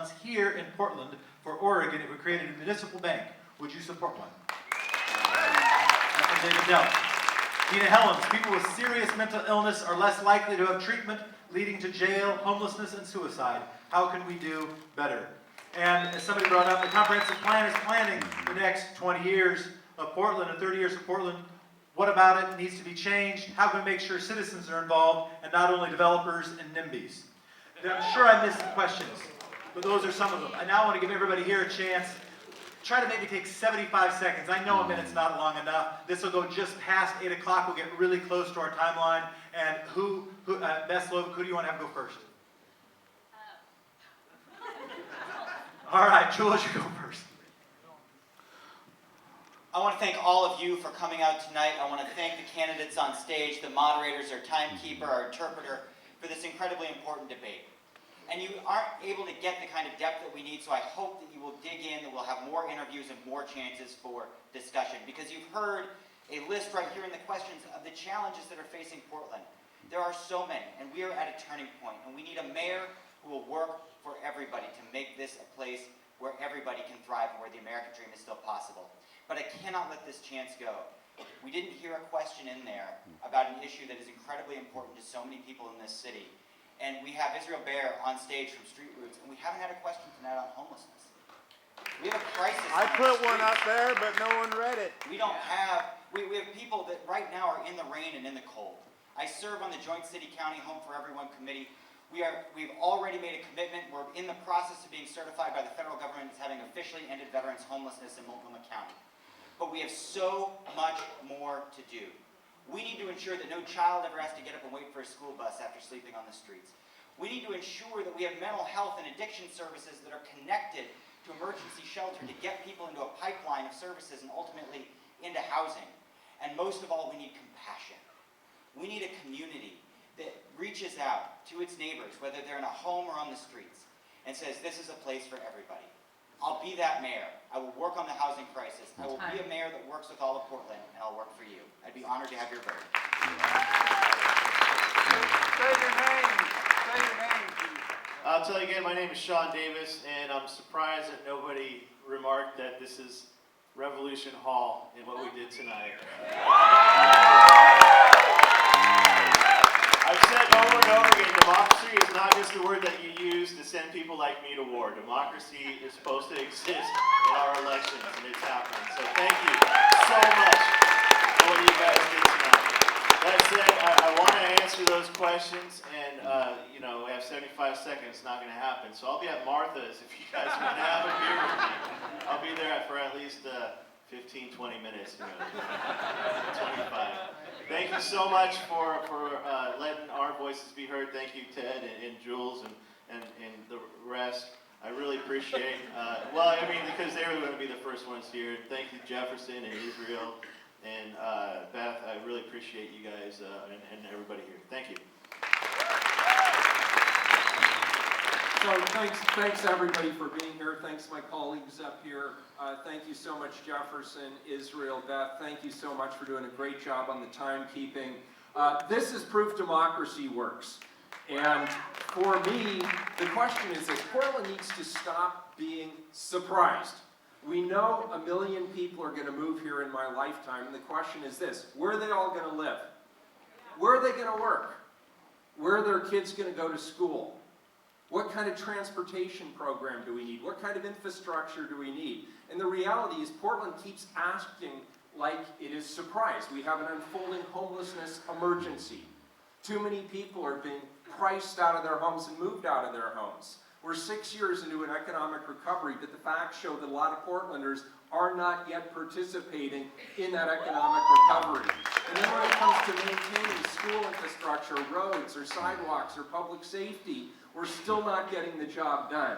funds here in Portland for Oregon if we created a municipal bank. Would you support one? David Dell. Tina Helms, people with serious mental illness are less likely to have treatment leading to jail, homelessness, and suicide. How can we do better? And as somebody brought up, the comprehensive plan is planning the next 20 years of Portland and 30 years of Portland. What about it needs to be changed? How can we make sure citizens are involved and not only developers and NIMBYs? I'm sure I missed some questions, but those are some of them. I now want to give everybody here a chance. Try to maybe take 75 seconds. I know a minute's not long enough. This will go just past 8 o'clock. We'll get really close to our timeline. And Beth Slovik, who do you want to have go first? All right, Jules, you go first. I want to thank all of you for coming out tonight. I want to thank the candidates on stage, the moderators, our timekeeper, our interpreter, for this incredibly important debate. And you aren't able to get the kind of depth that we need, so I hope that you will dig in, that we'll have more interviews and more chances for discussion. Because you've heard a list right here in the questions of the challenges that are facing Portland. There are so many, and we are at a turning point, and we need a mayor who will work for everybody to make this a place where everybody can thrive and where the American dream is still possible. But I cannot let this chance go. We didn't hear a question in there about an issue that is incredibly important to so many people in this city. And we have Israel Bear on stage from Street Roots, and we haven't had a question tonight on homelessness. We have a crisis. I put one up there, but no one read it. We don't have, we have people that right now are in the rain and in the cold. I serve on the Joint City-County Home for Everyone Committee. We've already made a commitment. We're in the process of being certified by the federal government as having officially ended veterans' homelessness in Multnomah County. But we have so much more to do. We need to ensure that no child ever has to get up and wait for a school bus after sleeping on the streets. We need to ensure that we have mental health and addiction services that are connected to emergency shelter to get people into a pipeline of services and ultimately into housing. And most of all, we need compassion. We need a community that reaches out to its neighbors, whether they're in a home or on the streets, and says, this is a place for everybody. I'll be that mayor. I will work on the housing crisis. I will be a mayor that works with all of Portland, and I'll work for you. I'd be honored to have your vote. Say your name. Say your name, please. I'll tell you again, my name is Sean Davis, and I'm surprised that nobody remarked that this is Revolution Hall in what we did tonight. I've said over and over again, democracy is not just a word that you use to send people like me to war. Democracy is supposed to exist in our elections, and it's happening. So thank you so much for what you guys did tonight. That said, I want to answer those questions, and we have 75 seconds. It's not going to happen. So I'll be at Martha's if you guys want to have a beer with me. I'll be there for at least 15, 20 minutes. 25. Thank you so much for letting our voices be heard. Thank you, Ted and Jules and the rest. I really appreciate because they were going to be the first ones here. Thank you, Jefferson and Israel and Beth. I really appreciate you guys and everybody here. Thank you. So thanks everybody for being here. Thanks my colleagues up here. Thank you so much, Jefferson, Israel, Beth. Thank you so much for doing a great job on the timekeeping. This is proof democracy works. And for me, the question is this: Portland needs to stop being surprised. We know 1 million people are going to move here in my lifetime, and the question is this: where are they all going to live? Where are they going to work? Where are their kids going to go to school? What kind of transportation program do we need? What kind of infrastructure do we need? And the reality is Portland keeps asking like it is surprised. We have an unfolding homelessness emergency. Too many people are being priced out of their homes and moved out of their homes. We're 6 years into an economic recovery, but the facts show that a lot of Portlanders are not yet participating in that economic recovery. And then when it comes to maintaining school infrastructure, roads or sidewalks or public safety, we're still not getting the job done.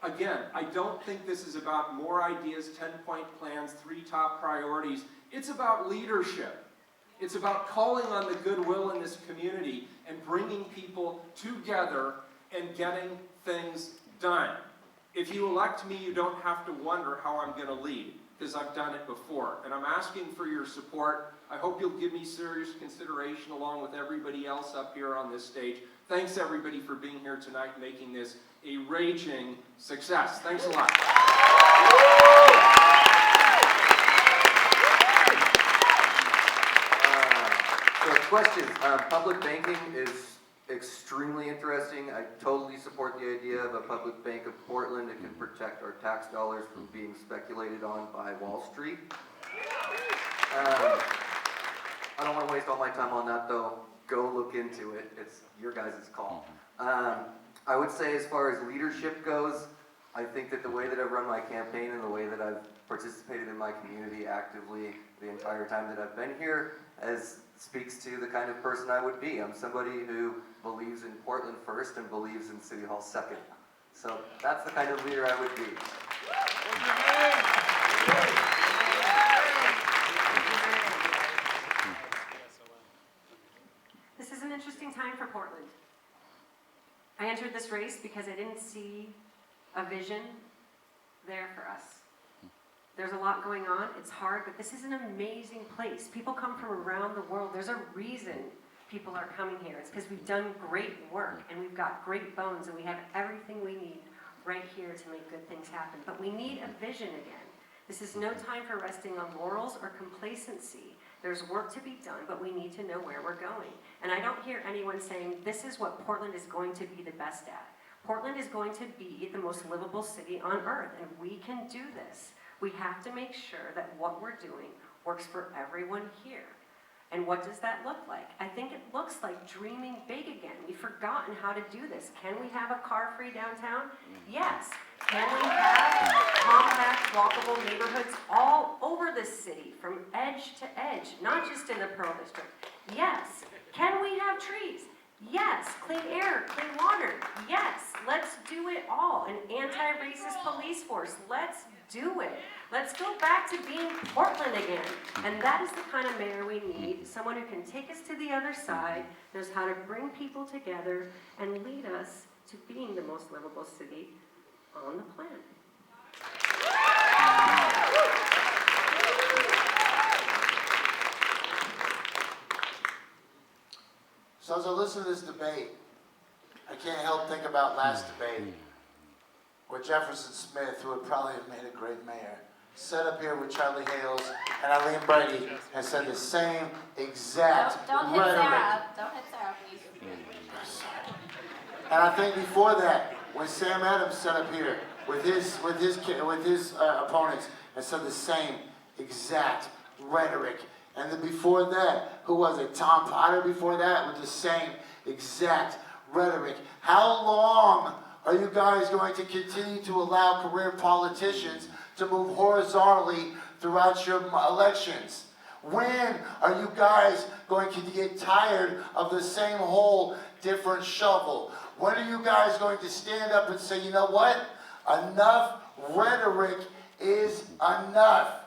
Again, I don't think this is about more ideas, 10-point plans, 3 top priorities. It's about leadership. It's about calling on the goodwill in this community and bringing people together and getting things done. If you elect me, you don't have to wonder how I'm going to lead, because I've done it before. And I'm asking for your support. I hope you'll give me serious consideration, along with everybody else up here on this stage, Thanks everybody for being here tonight and making this a raging success. Thanks a lot. So questions, public banking is extremely interesting. I totally support the idea of a public bank of Portland that can protect our tax dollars from being speculated on by Wall Street. I don't want to waste all my time on that though. Go look into it. It's your guys' call. I would say as far as leadership goes, I think that the way that I've run my campaign and the way that I've participated in my community actively the entire time that I've been here speaks to the kind of person I would be. I'm somebody who believes in Portland first and believes in City Hall second. So that's the kind of leader I would be. This is an interesting time for Portland. I entered this race because I didn't see a vision there for us. There's a lot going on, it's hard, but this is an amazing place. People come from around the world. There's a reason people are coming here. It's because we've done great work and we've got great bones and we have everything we need right here to make good things happen. But we need a vision again. This is no time for resting on laurels or complacency. There's work to be done, but we need to know where we're going. And I don't hear anyone saying, this is what Portland is going to be the best at. Portland is going to be the most livable city on earth, and we can do this. We have to make sure that what we're doing works for everyone here. And what does that look like? I think it looks like dreaming big again. We've forgotten how to do this. Can we have a car-free downtown? Yes. Can we have compact, walkable neighborhoods all over the city, from edge to edge, not just in the Pearl District? Yes. Can we have trees? Yes. Clean air, clean water? Yes. Let's do it all. An anti-racist police force? Let's do it. Let's go back to being Portland again. And that is the kind of mayor we need, someone who can take us to the other side, knows how to bring people together, and lead us to being the most livable city on the planet. So as I listen to this debate, I can't help think about last debate, where Jefferson Smith, who would probably have made a great mayor, sat up here with Charlie Hales and Eileen Brady and said the same exact Don't hit rhetoric. Sarah. Don't hit Sarah, please. And I think before that, when Sam Adams sat up here with his opponents and said the same exact rhetoric. And then before that, who was it? Tom Potter before that with the same exact rhetoric. How long are you guys going to continue to allow career politicians to move horizontally throughout your elections? When are you guys going to get tired of the same hole, different shovel? When are you guys going to stand up and say, you know what? Enough rhetoric is enough.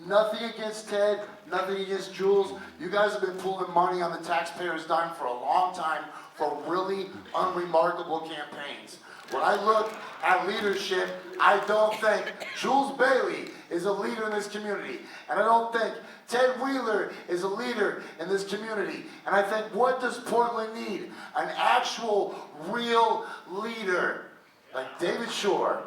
Nothing against Ted, nothing against Jules. You guys have been pulling money on the taxpayers' dime for a long time for really unremarkable campaigns. When I look at leadership, I don't think Jules Bailey is a leader in this community. And I don't think Ted Wheeler is a leader in this community. And I think, what does Portland need? An actual, real leader like David Shore.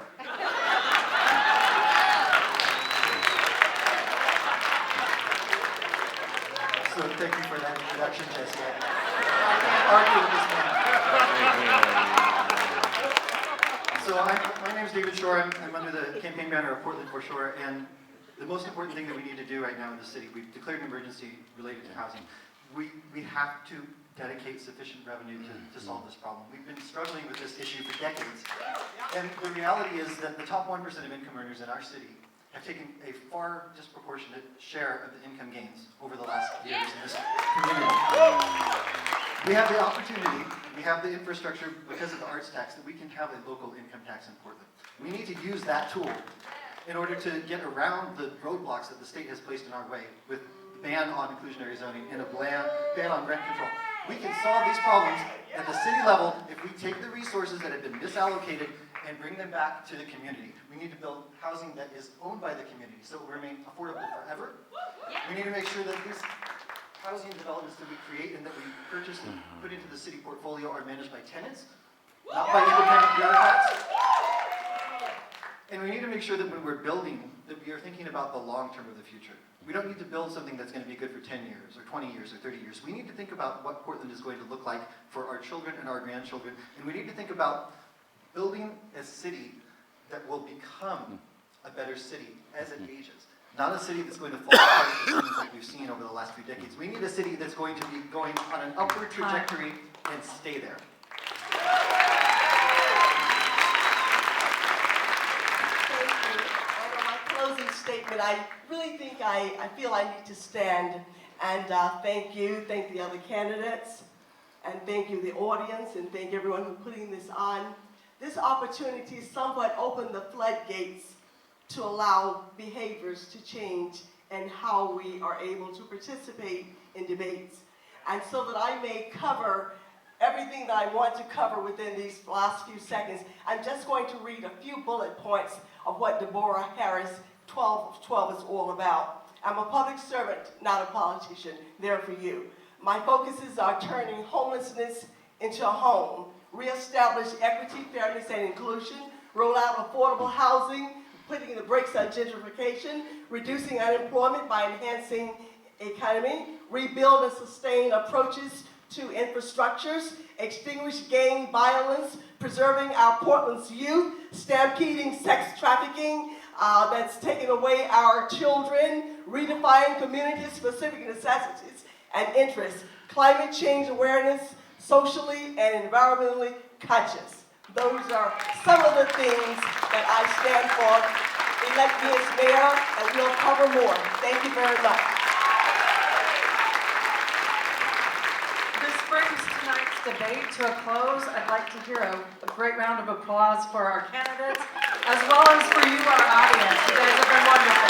So thank you for that introduction, Jesse. I can't argue with this man. So my name is David Shore. I'm under the campaign banner of Portland for Shore, and the most important thing that we need to do right now in the city, we've declared an emergency related to housing. We have to dedicate sufficient revenue to solve this problem. We've been struggling with this issue for decades, and the reality is that the top 1% of income earners in our city have taken a far disproportionate share of the income gains over the last years in this community. We have the opportunity, we have the infrastructure because of the arts tax that we can have a local income tax in Portland. We need to use that tool in order to get around the roadblocks that the state has placed in our way with the ban on inclusionary zoning and a ban on rent control. We can solve these problems at the city level if we take the resources that have been misallocated and bring them back to the community. We need to build housing that is owned by the community so it will remain affordable forever. We need to make sure that this housing developments that we create and that we purchase and put into the city portfolio are managed by tenants, not by independent bureaucrats. And we need to make sure that when we're building, that we are thinking about the long term of the future. We don't need to build something that's going to be good for 10 years or 20 years or 30 years. We need to think about what Portland is going to look like for our children and our grandchildren. And we need to think about building a city that will become a better city as it ages. Not a city that's going to fall apart as things like we've seen over the last few decades. We need a city that's going to be going on an upward trajectory and stay there. Thank you. And on my closing statement, I really think I feel I need to stand and thank you, thank the other candidates, and thank you, the audience, and thank everyone for putting this on. This opportunity somewhat opened the floodgates to allow behaviors to change and how we are able to participate in debates. And so that I may cover everything that I want to cover within these last few seconds, I'm just going to read a few bullet points of what Deborah Harris 12 of 12 is all about. I'm a public servant, not a politician, there for you. My focuses are turning homelessness into a home, reestablish equity, fairness, and inclusion, roll out affordable housing, putting the brakes on gentrification, reducing unemployment by enhancing economy, rebuild and sustain approaches to infrastructures, extinguish gang violence, preserving our Portland's youth, stampeding sex trafficking that's taking away our children, redefine community-specific necessities and interests, climate change awareness, socially and environmentally conscious. Those are some of the things that I stand for. Elect me as mayor, and we'll cover more. Thank you very much. This brings tonight's debate to a close. I'd like to hear a great round of applause for our candidates, as well as for you, our audience. You guys have been wonderful.